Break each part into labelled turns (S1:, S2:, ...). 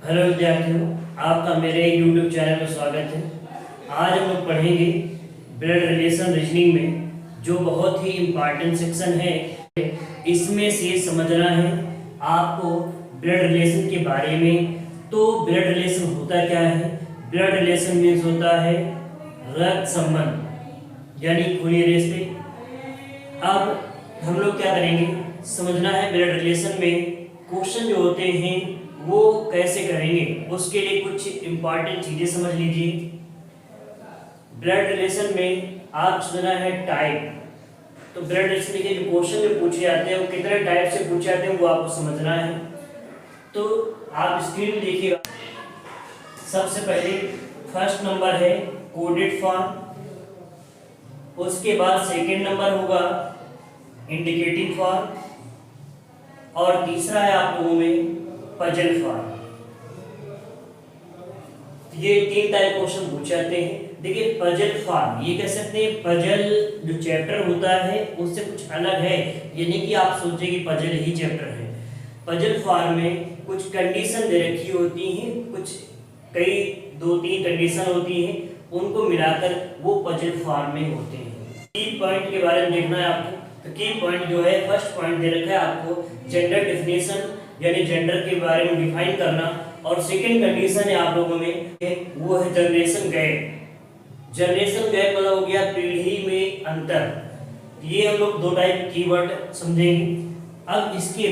S1: Hello विद्यार्थियों, आपका मेरे YouTube चैनल में स्वागत है। आज हम लोग पढ़ेंगे ब्लड रिलेशन रीजनिंग में, जो बहुत ही इम्पॉर्टेंट सेक्शन है। इसमें से समझना है आपको ब्लड रिलेशन के बारे में। तो ब्लड रिलेशन होता क्या है? ब्लड रिलेशन मीन्स होता है रक्त संबंध, यानी खूनी रिश्ते। अब हम लोग क्या करेंगे, समझना है ब्लड रिलेशन में क्वेश्चन जो होते हैं वो कैसे करेंगे, उसके लिए कुछ इंपॉर्टेंट चीजें समझ लीजिए। ब्लड रिलेशन में आप सुना है टाइप, तो ब्लड रिलेशन के जो क्वेश्चन जो पूछे जाते हैं वो कितने टाइप से पूछे जाते हैं वो आपको समझना है। तो आप स्क्रीन देखिएगा। सबसे पहले फर्स्ट नंबर है कोडेड फॉर्म, उसके बाद सेकेंड नंबर होगा इंडिकेटिंग फॉर्म, और तीसरा है आप लोगों में पजल फॉर्म। ये तीन टाइप क्वेश्चन पूछे जाते हैं। देखिए पजल फॉर्म, ये कह सकते हैं पजल जो चैप्टर होता है उससे कुछ अलग है, ये नहीं कि आप सोचें कि पजल ही चैप्टर है। पजल फॉर्म में कुछ कंडीशन दे रखी होती हैं, कुछ कई 2-3 कंडीशन होती हैं, उनको मिलाकर वो पजल फॉर्म में होते हैं। की पॉइंट के बारे में देखना है आपको। तो की पॉइंट जो है, फर्स्ट पॉइंट दे रखा है आपको जेंडर डिफिनेशन, यानी जेंडर के बारे में डिफाइन करना। और सेकंड कंडीशन है आप लोगों में वो है जनरेशन गैप। जनरेशन गैप मतलब हो गया पीढ़ी में अंतर। ये हम लोग 2 टाइप कीवर्ड समझेंगे। अब इसके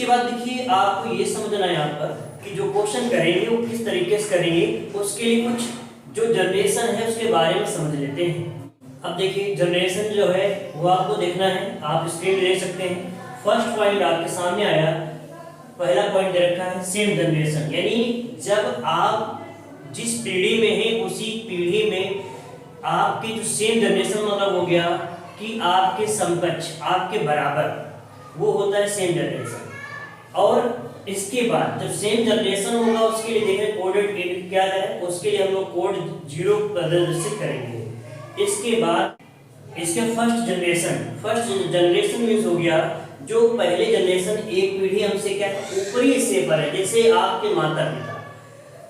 S1: बाद देखिए आपको ये समझना है यहाँ पर कि जो क्वेश्चन करेंगे वो किस तरीके से करेंगे। उसके लिए कुछ जो जनरेशन है उसके बारे में समझ लेते हैं। अब देखिए जनरेशन जो है वो आपको देखना है, आप स्क्रीन देख सकते हैं। फर्स्ट पॉइंट आपके सामने आया, पहला पॉइंट दे रखा है सेम जनरेशन, यानी जब आप जिस पीढ़ी में हैं उसी पीढ़ी में आपके जो सेम जनरेशन मतलब हो गया कि आपके समकक्ष, आपके बराबर, वो होता है सेम जनरेशन। और इसके बाद जब सेम जनरेशन होगा उसके लिए देखें कोडेड क्या है, उसके लिए हम लोग कोड 0 प्रदर्शित करेंगे। इसके बाद इसके फर्स्ट जनरेशन मीन्स हो गया जो पहले जनरेशन एक पीढ़ी हमसे क्या ऊपरी हिस्से पर है, जैसे आपके माता पिता।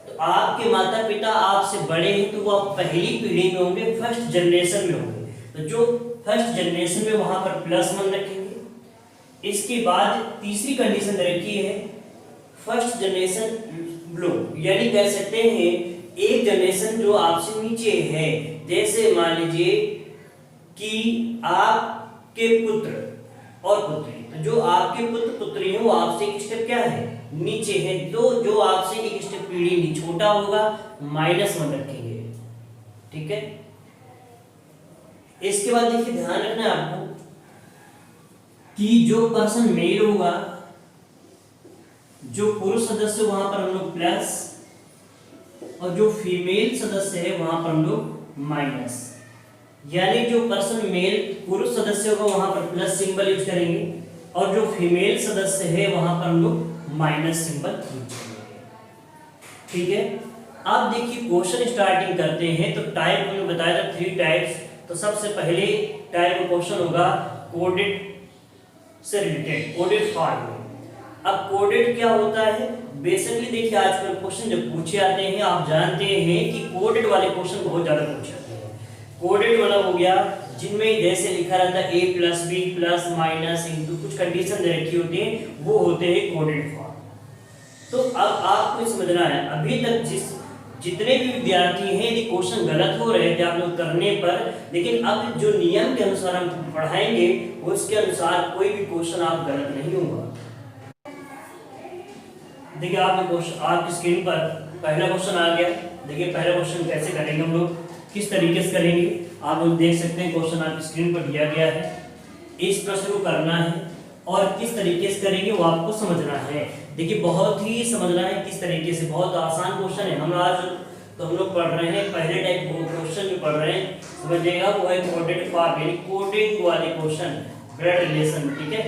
S1: तो आपके माता पिता आपसे बड़े हैं तो वो आप पहली पीढ़ी में होंगे, फर्स्ट जनरेशन में होंगे। तो जो फर्स्ट जनरेशन में वहां पर +1 रखेंगे। इसके बाद तीसरी कंडीशन रखी है फर्स्ट जनरेशन बिलो, यानी कह सकते हैं एक जनरेशन जो आपसे नीचे है। जैसे मान लीजिए कि आपके पुत्र और पुत्री, तो जो आपके पुत्र पुत्री है वो आपसे एक स्टेप क्या है नीचे है, तो जो आपसे एक स्टेप पीढ़ी छोटा होगा -1 रखेंगे। ठीक है। इसके बाद देखिए ध्यान रखना है आपको कि जो पर्सन मेल होगा, जो पुरुष सदस्य वहां पर हम लोग प्लस, और जो फीमेल सदस्य है वहां पर हम लोग माइनस। यानी जो पर्सन मेल पुरुष सदस्य होगा वहां पर प्लस सिंबल यूज करेंगे, और जो फीमेल सदस्य है वहां पर हम लोग माइनस सिंबल यूज करेंगे। ठीक है। अब देखिए क्वेश्चन स्टार्टिंग करते हैं। तो टाइप हमने बताया था 3 टाइप्स। तो सबसे पहले टाइप का क्वेश्चन होगा कोडेड से रिलेटेड, कोडेड फॉर्म। अब कोडेड क्या होता है? बेसिकली देखिए आजकल क्वेश्चन जब पूछे जाते हैं आप जानते हैं कि कोडेड वाले क्वेश्चन बहुत ज्यादा पूछे जाते हैं। कोडेड वाला हो गया जिनमें जैसे लिखा रहता है A+B प्लस माइनस इंटू कुछ कंडीशन दे रखी होती है, वो होते हैं कोडेड फॉर्म। तो अब आपको समझना है अभी तक जितने भी विद्यार्थी हैं यदि क्वेश्चन गलत हो रहे थे आप लोग करने पर, लेकिन अब जो नियम के अनुसार हम पढ़ाएंगे उसके अनुसार कोई भी क्वेश्चन आप गलत नहीं होगा। देखिए आपकी स्क्रीन पर पहला क्वेश्चन आ गया। देखिए पहला क्वेश्चन कैसे करेंगे हम लोग, किस तरीके से करेंगे, आप लोग देख सकते हैं क्वेश्चन आपकी स्क्रीन पर दिया गया है। इस प्रश्न को करना है और किस तरीके से करेंगे वो आपको समझना है। देखिए बहुत ही समझना है किस तरीके से, बहुत आसान क्वेश्चन है। हम लोग पढ़ रहे हैं पहले टाइप क्वेश्चन जो पढ़ रहे हैं समझिएगा, वो है कोडेड फॉर्म, यानी कोडिंग वाले क्वेश्चन ब्लड रिलेशन। ठीक है।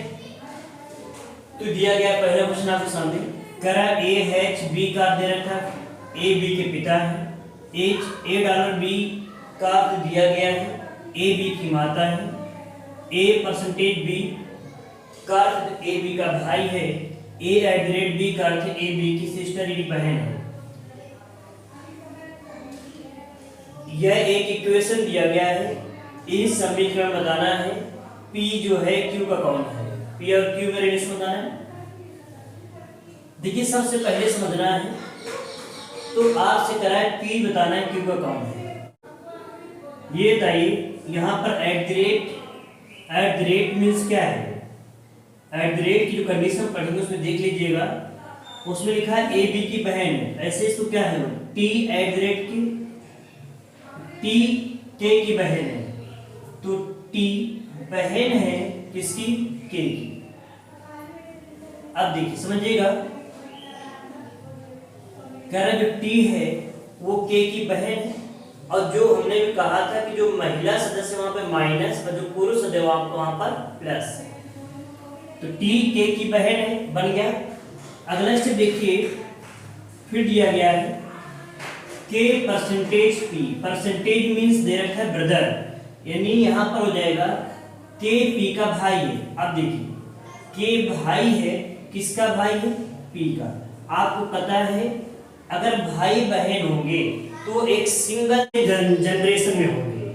S1: तो दिया गया पहला क्वेश्चन आपके सामने, करा AHB का दे रखा, A B के पिता है, $A का अर्थ दिया गया है, A B की माता है, A%B का अर्थ A B का भाई है, A@B का अर्थ ए बी की सिस्टर यानी बहन है। यह एक इक्वेशन दिया गया है, इस समीकरण बताना है P जो है Q का कौन है, P और Q का रिलेशन बताना है। देखिए सबसे पहले समझना है तो आपसे करा है P बताना है Q का कौन है। ये बताइए यहाँ पर एट द रेट मीन्स क्या है, एट द रेट की जो कंडीशन पढ़ेंगे उसमें देख लीजिएगा, उसमें लिखा है ए बी की बहन है, ऐसे इसको क्या है टी एट द रेट की टी के की बहन है, तो टी बहन है किसकी, के की। अब देखिए समझिएगा, कह रहा जो टी है वो के की बहन है, और जो हमने भी कहा था कि जो महिला सदस्य वहां पर माइनस और जो पुरुष सदस्य वहां पर प्लस, तो टी के की बहन है, बन गया। अगला स्टेप देखिए, फिर दिया गया है के percentage P, percentage means they रखा है ब्रदर, यानी यहां पर हो जाएगा के पी का भाई है। अब देखिए के भाई है, किसका भाई है, पी का। आपको पता है अगर भाई बहन होंगे तो एक सिंगल जनरेशन में होंगे,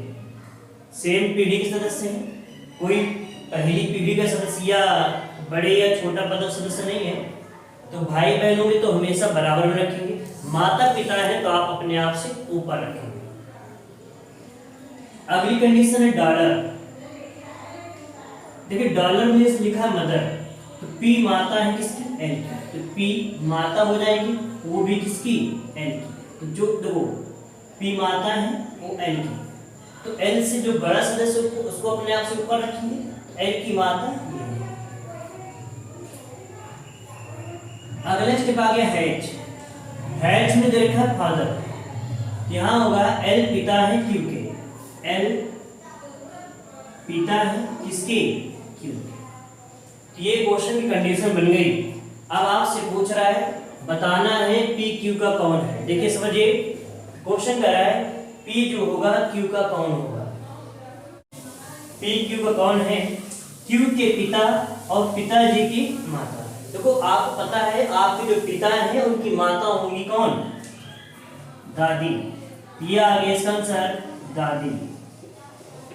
S1: सेम पीढ़ी के सदस्य हैं, कोई पहली पीढ़ी का सदस्य या बड़े या छोटा पद सदस्य नहीं है, तो भाई बहन होंगे तो हमेशा बराबर में रखेंगे। माता पिता है तो आप अपने आप से ऊपर रखेंगे। अगली कंडीशन है डॉलर। देखिए डॉलर में लिखा मदर, तो पी माता है किसकी, एल की, तो पी माता हो जाएगी, वो भी किसकी, एल की। तो जो देखो पी माता है वो एल की, तो एल से जो बड़ा सदस्य उसको अपने आप से ऊपर रखेंगे, एल की माता ये है। अगला स्टेप आ गया हैच। हैच में दे रखा है फादर, यहां होगा एल पिता है क्यू के, एल पिता है किसके, क्यू के। ये क्वेश्चन की कंडीशन बन गई। अब आपसे पूछ रहा है बताना है पी क्यू का कौन है। देखिए समझिए, क्वेश्चन कर रहा है पी जो होगा क्यू का कौन होगा। पी क्यू का कौन है, क्यू के पिता और पिताजी की माता। देखो आपको पता है आपके जो पिता हैं उनकी माता होंगी कौन, दादी। ये आ गया इसका आंसर दादी,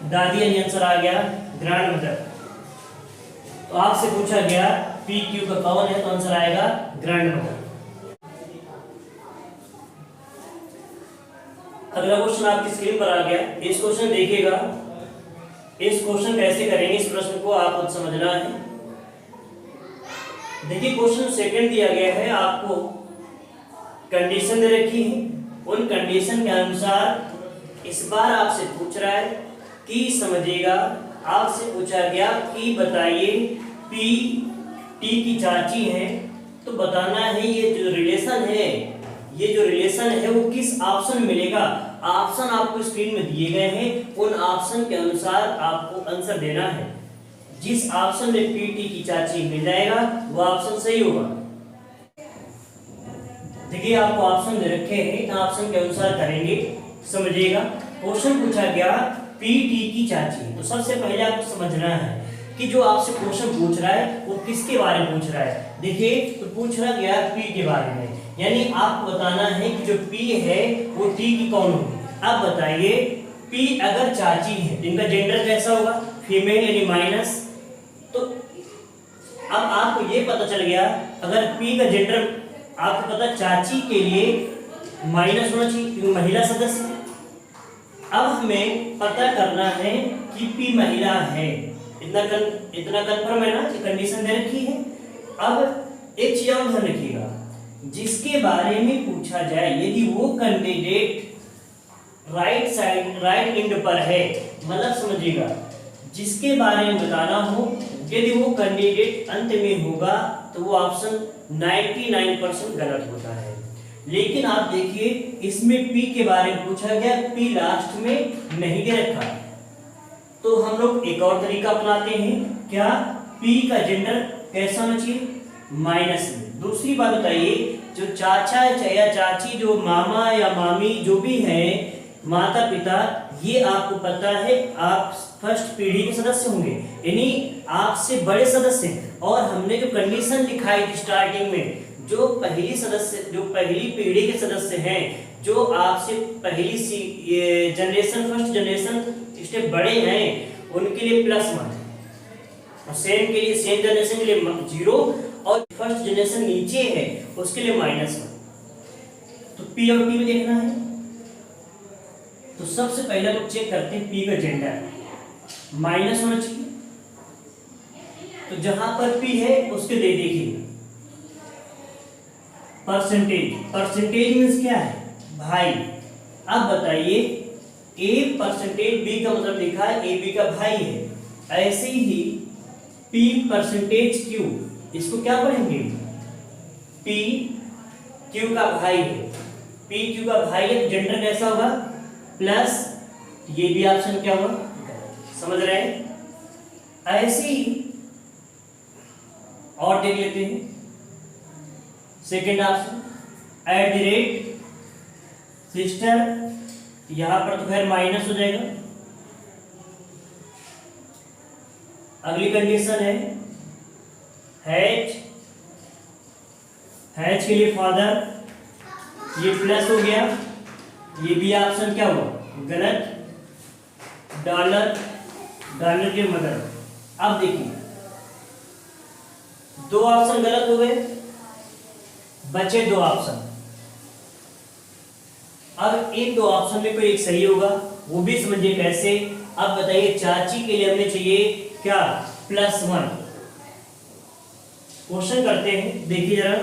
S1: दादी यानी आंसर आ गया ग्रैंड मदर। तो आपसे पूछा गया पी क्यू का कौन है, तो आंसर आएगा ग्रैंड मदर। अगला क्वेश्चन आपकी स्क्रीन पर आ गया, इस क्वेश्चन देखिएगा। इस क्वेश्चन कैसे करेंगे, इस प्रश्न को आप खुद समझना है। देखिए क्वेश्चन सेकंड दिया गया है, आपको कंडीशन दे रखी है, उन कंडीशन के अनुसार इस बार आपसे पूछ रहा है कि समझिएगा। आपसे पूछा गया कि बताइए पी टी की चाची है, तो बताना है ये जो रिलेशन है, ये जो रिलेशन है वो किस ऑप्शन में मिलेगा। ऑप्शन आपको स्क्रीन में दिए गए हैं, उन ऑप्शन के अनुसार आपको आंसर देना है। जिस ऑप्शन में पी टी की चाची मिल जाएगा वो ऑप्शन सही होगा। देखिए आपको ऑप्शन दे रखे हैं, ऑप्शन के अनुसार करेंगे, समझिएगा। क्वेश्चन पूछा गया पी टी की चाची, तो सबसे पहले आपको समझना है कि जो आपसे क्वेश्चन पूछ रहा है वो किसके बारे में पूछ रहा है। देखिए तो पूछ रहा गया पी के बारे में, यानी आपको बताना है कि जो पी है वो टी की कौन होगी। अब बताइए पी अगर चाची है, इनका जेंडर कैसा होगा, फीमेल यानी माइनस। तो अब आपको ये पता चल गया, अगर पी का जेंडर आपको पता चाची के लिए माइनस होना चाहिए क्योंकि महिला सदस्य है। अब हमें पता करना है कि पी महिला है, इतना कंफर्म है ना, कंडीशन दे रखी है। अब एक चीज और ध्यान रखिएगा, जिसके बारे में पूछा जाए यदि वो candidate right side right and पर है, मतलब समझिएगा जिसके बारे में बताना हो यदि वो कैंडिडेट अंत में होगा तो वो ऑप्शन 99% गलत होता है। लेकिन आप देखिए इसमें पी के बारे में पूछा गया, पी लास्ट में नहीं दे रखा, तो हम लोग एक और तरीका अपनाते हैं, क्या पी का जेंडर कैसा होना चाहिए, माइनस में। दूसरी बात बताइए, जो चाचा या चाची, जो मामा या मामी जो भी है, माता पिता ये आपको पता है आप फर्स्ट पीढ़ी के सदस्य होंगे, यानी आपसे बड़े सदस्य हैं। और हमने जो कंडीशन दिखाई थी स्टार्टिंग में, जो पहली पीढ़ी के सदस्य हैं, जो आपसे पहली जनरेशन फर्स्ट जनरेशन स्टेप बड़े हैं, उनके लिए +1, और सेम के लिए सेम जनरेशन के लिए 0, और फर्स्ट जनरेशन नीचे है उसके लिए -1। तो P और T में देखना है, तो सबसे पहले लोग चेक करते हैं P का जेंडर माइनस होना चाहिए। तो जहां पर P है उसके दे देखिए परसेंटेज मीन्स क्या है भाई। अब बताइए A परसेंटेज B का मतलब लिखा है A B का भाई है, ऐसे ही P परसेंटेज Q, इसको क्या पढ़ेंगे P Q का भाई है, P Q का भाई है, तो जेंडर कैसा होगा प्लस, ये भी ऑप्शन क्या होगा, समझ रहे हैं। ऐसे ही और देख लेते हैं सेकेंड ऑप्शन @ सिस्टर, यहां पर तो खैर माइनस हो जाएगा। अगली कंडीशन है हैच के लिए फादर, ये प्लस हो गया, ये भी ऑप्शन क्या हुआ गलत। डॉलर के मदर। अब देखिए 2 ऑप्शन गलत हो गए, बचे 2 ऑप्शन। अब इन 2 ऑप्शन में कोई एक सही होगा, वो भी समझिए कैसे। अब बताइए चाची के लिए हमें चाहिए क्या +1। क्वेश्चन करते हैं, देखिए जरा।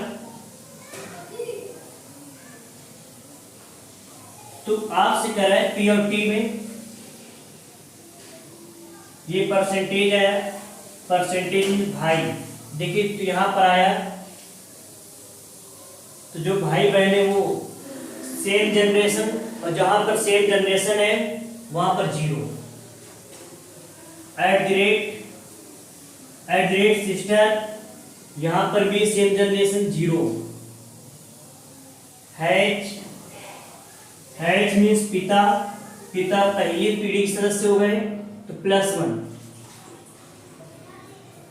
S1: तो आपसे कह रहा है P और T में ये परसेंटेज आया, परसेंटेज भाई, देखिए तो यहां पर आया, तो जो भाई बहन है वो सेम जनरेशन, और जहां पर सेम जनरेशन है वहां पर 0। @ सिस्टर, यहां पर भी सेम जनरेशन 0। हैच मीन्स पिता पहली पीढ़ी के सदस्य हो गए, तो +1।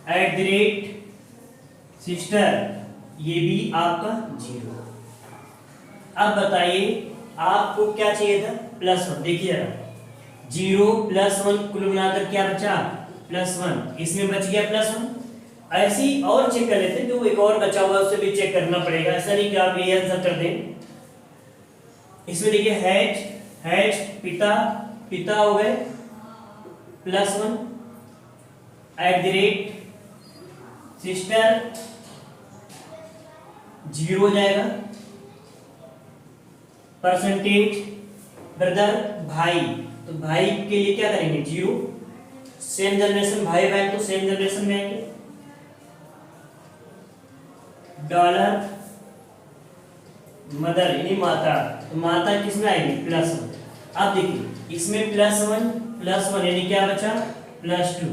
S1: @ सिस्टर, ये भी आपका 0। अब बताइए आपको क्या चाहिए था +1, देखिए जरा 0 +1 कुल मिलाकर क्या बचा +1, इसमें बच गया +1। ऐसे ही और चेक कर लेते हैं, तो एक और बचा हुआ उसे भी चेक करना पड़ेगा, ऐसा नहीं कि आप ये आंसर कर दें। इसमें देखिए हैच पिता हो गए +1। @ सिस्टर 0 हो जाएगा। परसेंटेज ब्रदर भाई, तो भाई के लिए क्या करेंगे 0, सेम जनरेशन भाई बहन तो सेम जनरेशन में आएंगे। डॉलर मदर यानी माता, तो माता किसमें आएगी +1। अब देखिए इसमें +1 यानी क्या बचा +2।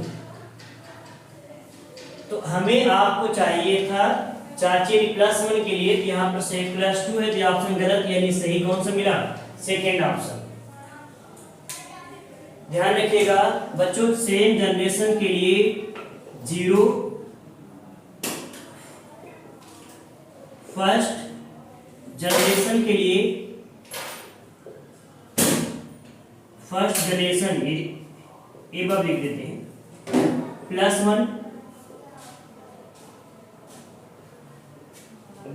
S1: तो हमें आपको चाहिए था चाची +1 के लिए, यहाँ पर से +2 है, तो ऑप्शन गलत, यानी सही कौन सा मिला सेकेंड ऑप्शन। ध्यान रखिएगा बच्चों, सेम जनरेशन के लिए 0, फर्स्ट जनरेशन के लिए फर्स्ट जनरेशन ये बात लिख देते हैं +1,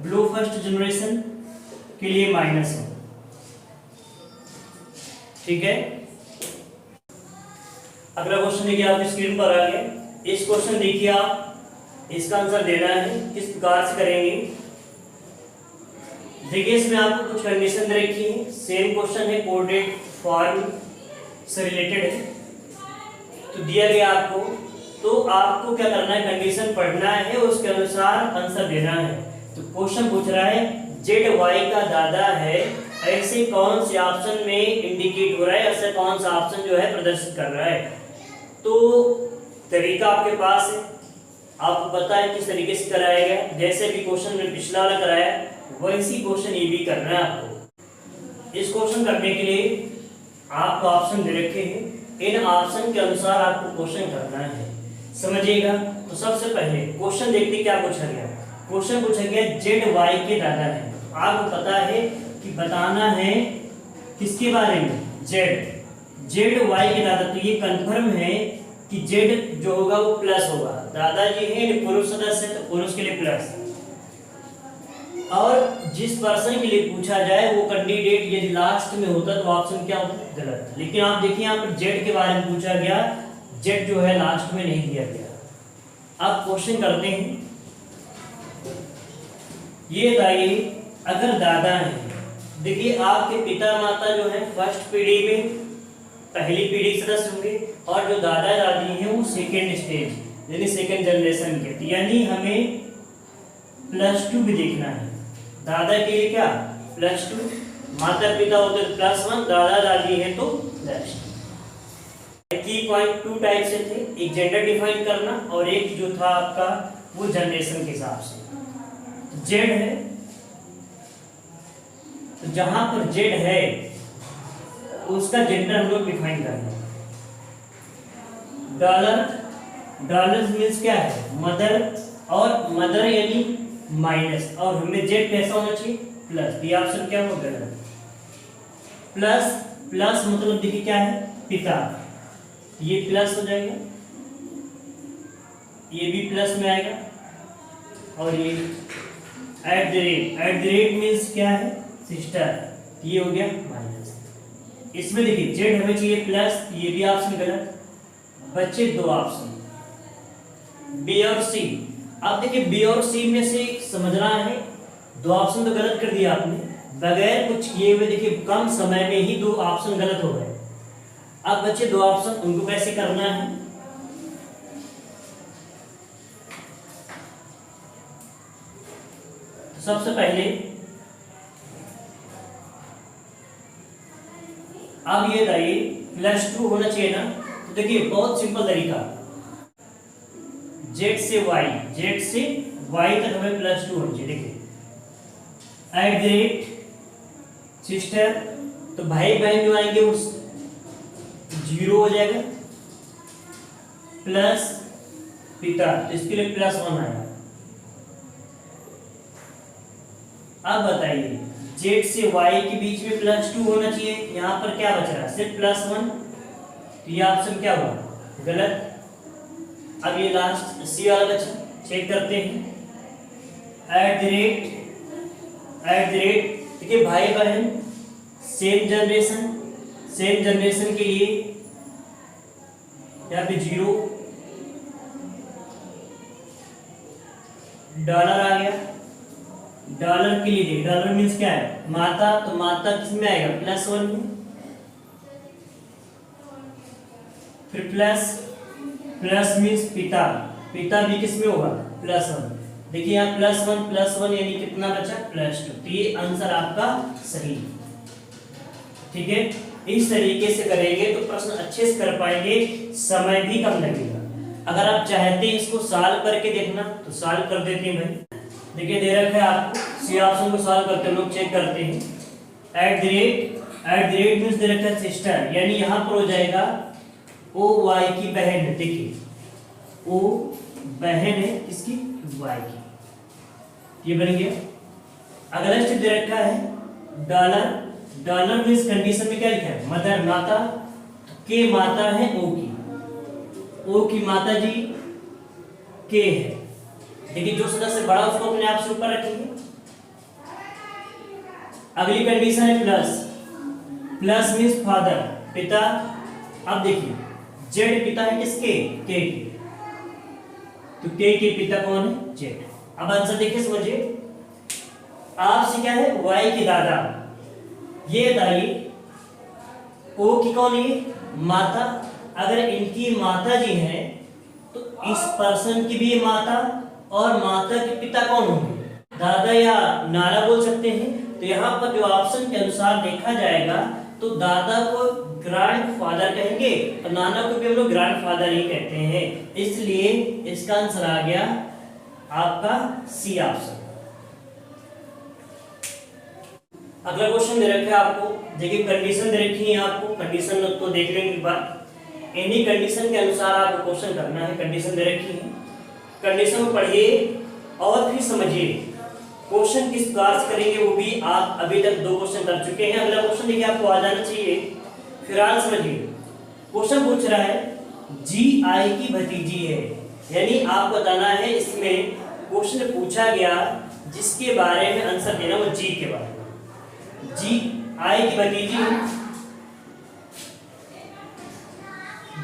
S1: ब्लू फर्स्ट जनरेशन के लिए -1। ठीक है, अगला क्वेश्चन देखिए आपकी स्क्रीन पर आ गया। इस क्वेश्चन देखिए आप, इसका आंसर देना है, किस प्रकार से करेंगे। देखिए इसमें आपको कुछ कंडीशन दे रखी है, सेम क्वेश्चन है, कोडेड फॉर्म से रिलेटेड है, तो दिया गया आपको, तो आपको क्या करना है कंडीशन पढ़ना है, उसके अनुसार आंसर देना है। तो क्वेश्चन पूछ रहा है ZY का दादा है, ऐसे कौन से ऑप्शन में इंडिकेट हो रहा है, ऐसा कौन सा ऑप्शन जो है प्रदर्शित कर रहा है। तो तरीका आपके पास है, आपको पता है किस तरीके से कराया गया, जैसे भी क्वेश्चन में पिछला वाला कराया वैसी क्वेश्चन ये भी करना है आपको। इस क्वेश्चन करने के लिए आपको ऑप्शन दे रखे हैं, इन ऑप्शन के अनुसार आपको क्वेश्चन करना है, समझिएगा। तो सबसे पहले क्वेश्चन देखते क्या पूछा गया। क्वेश्चन पूछा गया जेड वाई के दादा है। आपको पता है कि बताना है किसके बारे में, जेड वाई के दादा। तो ये कंफर्म है कि जेड जो होगा वो प्लस होगा, दादाजी है पुरुष सदस्य तो पुरुष के लिए प्लस। और जिस पर्सन के लिए पूछा जाए वो कैंडिडेट यदि लास्ट में होता तो ऑप्शन क्या होता, गलत। लेकिन आप देखिए यहाँ पर जेड के बारे में पूछा गया, जेड जो है लास्ट में नहीं दिया गया। अब क्वेश्चन करते हैं, ये बताइए अगर दादा है, देखिए आपके पिता माता जो है फर्स्ट पीढ़ी में, पहली पीढ़ी के सदस्य होंगे, और जो दादा दादी हैं वो सेकेंड स्टेज यानी सेकेंड जनरेशन के। यानी हमें +2 भी देखना है। दादा के लिए क्या +2, माता पिता होते तो +1, दादा दादी है तो +2। की पॉइंट 2 टाइप से थे, एक जेंडर डिफाइन करना और एक जो था आपका वो जनरेशन के हिसाब से। जेड है तो जहां पर जेड है उसका जेंडर हम लोग डिफाइन करना। डॉलर मीन्स क्या है, मदर, और मदर यानी माइनस, और हमें जेड कैसा होना चाहिए प्लस। ये ऑप्शन क्या होगा, गलत। प्लस मतलब देखिए क्या है, पिता, ये प्लस हो जाएगा, ये भी प्लस में आएगा, और ये एट द रेट मीन्स क्या है, सिस्टर, ये हो गया माइनस। इसमें देखिए जेड हमें चाहिए प्लस, ये भी ऑप्शन गलत। बच्चे 2 ऑप्शन बी और सी। अब देखिए बी और सी में से समझना है, 2 ऑप्शन तो गलत कर दिया आपने, बगैर कुछ किए हुए देखिए कम समय में ही 2 ऑप्शन गलत हो गए। अब बच्चे 2 ऑप्शन, उनको कैसे करना है, तो सबसे पहले अब ये बताइए +2 होना चाहिए ना। तो देखिए बहुत सिंपल तरीका, जेड से वाई तक हमें +2 होना चाहिए। देखिए एट द रेट सिस्टर, तो भाई बहन जो आएंगे उस 0 हो जाएगा, प्लस पिता, तो इसके लिए +1 आएगा। अब बताइए जेड से वाई के बीच में +2 होना चाहिए, यहाँ पर क्या बच रहा है, सिर्फ +1, तो ये ऑप्शन क्या हुआ, गलत। अब ये लास्ट सी वाला बचा, चेक करते हैं। एट द रेट देखिए भाई बहन सेम जनरेशन के लिए यहाँ पे 0, डॉलर आ गया। डॉलर के लिए डॉलर मीन्स क्या है, माता, तो माता किस में आएगा, +1 में, फिर प्लस मीन्स पिता भी किस में होगा, +1। देखिए यहाँ +1 यानी कितना बचा, +2, तो ये आंसर आपका सही, ठीक है। इस तरीके से करेंगे तो प्रश्न अच्छे से कर पाएंगे, समय भी कम लगेगा। अगर आप चाहते हैं इसको सॉल्व करके देखना तो सॉल्व कर देते हैं भाई। देखिए दे रखा है आपको, सी ऑप्शन को सॉल्व करते हम लोग चेक करते हैं। At the rate means they रखा है सिस्टर, यानी यहाँ पर हो जाएगा ओ वाई की बहन है। देखिए ओ बहन है इसकी वाई की, ये बन गया। अगला स्टेप दे रखा है डॉलर मीन्स कंडीशन में क्या लिखा है, मदर, माता, के माता है ओ की माता जी के है। देखिए जो सदस्य बड़ा उसको अपने आप से ऊपर रखेंगे। अगली कंडीशन है प्लस मीन्स फादर, पिता। अब देखिए जेड पिता है किसके, के, तो के पिता कौन है, जेड। अब आंसर देखिए समझिए, आपसे क्या है, वाई के दादा। ये बताइए ओ की कौन है, माता। अगर इनकी माता जी हैं तो इस पर्सन की भी माता और माता के पिता कौन होंगे, दादा या नाना बोल सकते हैं। तो यहाँ पर जो ऑप्शन के अनुसार देखा जाएगा तो दादा को ग्रैंड फादर कहेंगे और नाना को भी हम लोग ग्रैंड फादर ही कहते हैं, इसलिए इसका आंसर आ गया आपका सी ऑप्शन। अगला क्वेश्चन दे रखा है आपको, देखिए कंडीशन दे रखी है आपको, कंडीशन तो देख लेंगे एक बार। एनी कंडीशन के अनुसार आपको क्वेश्चन करना है, कंडीशन दे रखी है, कंडीशन को पढ़िए और फिर समझिए क्वेश्चन किस प्रकार से करेंगे, वो भी आप अभी तक 2 क्वेश्चन कर चुके हैं। अगला क्वेश्चन देखिए आपको आ जाना चाहिए, फिलहाल समझिए। क्वेश्चन पूछ रहा है जी आई की भतीजी है, यानी आप बताना है, इसमें क्वेश्चन पूछा गया जिसके बारे में आंसर देना, वो जी के बारे में। जी आई की भतीजी है,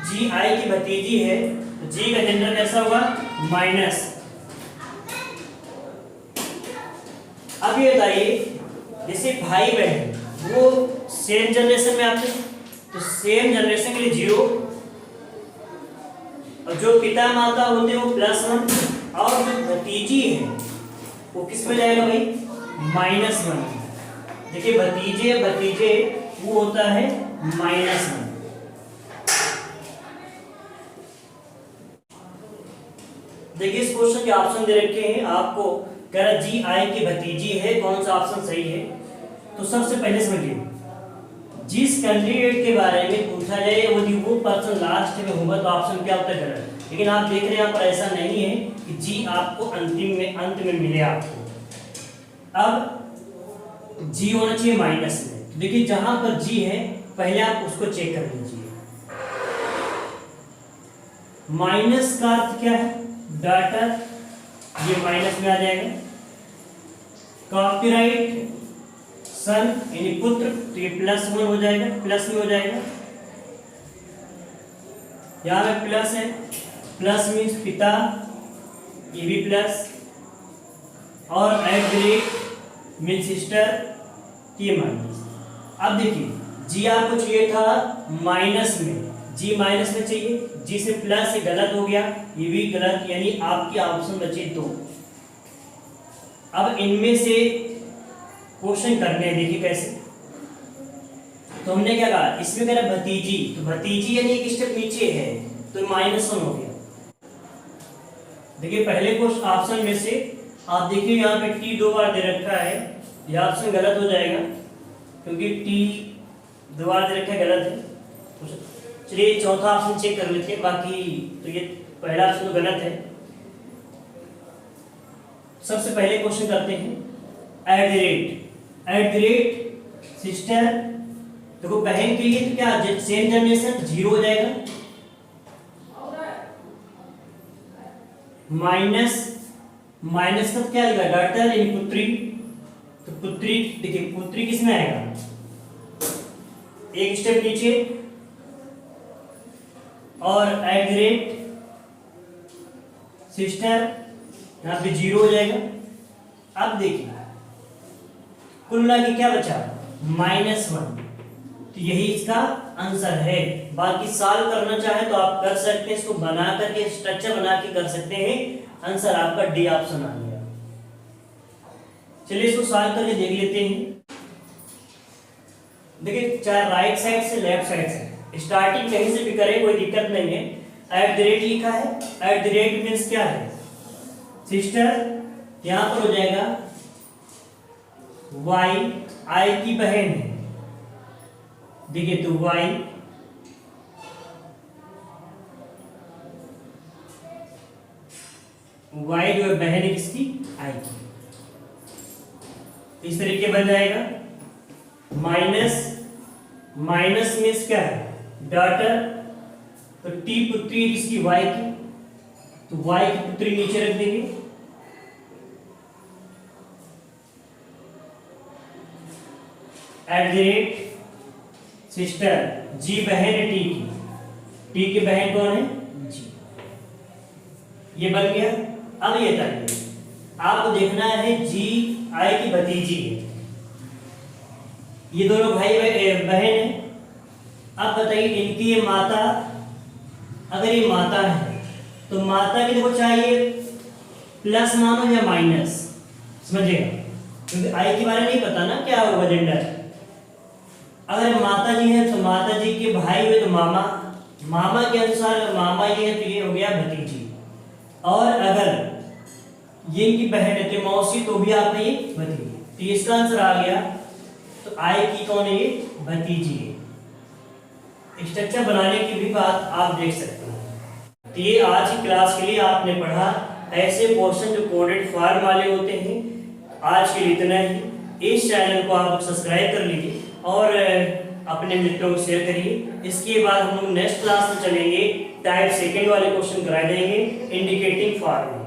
S1: जी आई की भतीजी है, तो जी का जेंडर कैसा होगा, माइनस। अब ये बताइए, जैसे भाई बहन वो सेम जनरेशन में आते हैं, तो सेम जनरेशन के लिए 0, और जो पिता माता होते हैं वो +1, और जो भतीजी है वो किस में जाएगा भाई, -1। देखिए भतीजे वो होता है -1। देखिए इस क्वेश्चन के ऑप्शन दे रखे हैं आपको, कह रहा जी आई की भतीजी है, कौन सा ऑप्शन सही है। तो सबसे पहले समझिए, जिस कैंडिडेट के बारे में पूछा जाए यदि वो पर्सन लास्ट में होगा तो ऑप्शन क्या होता है, गलत। लेकिन आप देख रहे हैं यहाँ पर ऐसा नहीं है कि जी आपको अंत में मिले आपको। अब जी होना चाहिए माइनस में, देखिए जहां पर जी है पहले आप उसको चेक कर लीजिए। माइनस का अर्थ क्या है, डाटा, ये माइनस में आ जाएगा। कॉपीराइट सन यानी पुत्र, तो ये +1 हो जाएगा, प्लस में हो जाएगा। यहां में प्लस है, प्लस मीन्स पिता, ये भी प्लस, और @ मीन सिस्टर, ये माइनस। अब देखिए जी आपको चाहिए था माइनस में, जी माइनस में चाहिए, जी से प्लस से गलत हो गया, ये भी गलत, यानी आपकी ऑप्शन बचे 2। अब इनमें से क्वेश्चन करने हैं, देखिए कैसे। तो हमने क्या कहा, इसमें कह रहा भतीजी, तो भतीजी यानी एक स्टेप नीचे है, तो -1 हो गया। देखिए पहले क्वेश्चन ऑप्शन में से आप देखिए यहाँ पे टी 2 बार दे रखा है, यह ऑप्शन गलत हो जाएगा क्योंकि टी 2 बार दे रखा है, गलत है। चलिए चौथा ऑप्शन चेक कर लेते हैं, बाकी तो ये पहला ऑप्शन तो गलत है। सबसे पहले क्वेश्चन करते हैं, @ सिस्टर, देखो बहन के लिए तो क्या सेम जनरेशन 0 हो जाएगा, माइनस का क्या लिखा, डॉटर यानी पुत्री, तो पुत्री, देखिए पुत्री किस में आएगा, एक स्टेप नीचे, और @ सिस्टर यहाँ पे 0 हो जाएगा। अब देखिए कुल मिला के क्या बचा, -1, तो यही इसका आंसर है। बाकी सॉल्व करना चाहे तो आप कर सकते हैं, इसको बना करके स्ट्रक्चर बना के कर सकते हैं, आंसर आपका डी ऑप्शन आ गया। चलिए इसको सॉल्व करके देख लेते हैं। देखिए चाहे राइट साइड से लेफ्ट साइड से स्टार्टिंग कहीं से भी करें कोई दिक्कत नहीं है। @ लिखा है, @ मीन्स क्या है, सिस्टर, यहां पर हो जाएगा y, आई की बहन है, देखिए तो y, जो है बहन है किसकी, आई की, इस तरीके बन जाएगा। माइनस मीन्स क्या है, डॉटर, तो टी पुत्री किसकी, y की, तो y की पुत्री नीचे रख देंगे, @ सिस्टर, जी बहन है टी की, टी की बहन कौन है, जी, ये बन गया। अब ये बताइए आपको देखना है जी आई की भतीजी है, ये दोनों भाई बहन है। अब बताइए इनकी ये माता, अगर ये माता है तो माता की देखो चाहिए प्लस मानो या माइनस, समझिएगा, क्योंकि आई के बारे में नहीं पता ना क्या होगा जेंडर। अगर माता जी है तो माता जी के भाई हुए तो मामा, मामा के अनुसार मामा ये है तो ये हो गया भतीजी, और अगर ये इनकी बहन है तो मौसी, तो भी आपका ये भतीजी। तो इसका आंसर आ गया तो आई की कौन है ये? भतीजी है। स्ट्रक्चर बनाने की भी बात आप देख सकते हैं। तो ये आज की क्लास के लिए आपने पढ़ा ऐसे क्वेश्चन जो कोडेड फॉर्म वाले होते हैं। आज के लिए इतना ही। इस चैनल को आप सब्सक्राइब कर लीजिए और अपने मित्रों को शेयर करिए। इसके बाद हम लोग नेक्स्ट क्लास में चलेंगे, टाइप सेकंड वाले क्वेश्चन कराए जाएंगे इंडिकेटिंग फॉर्म।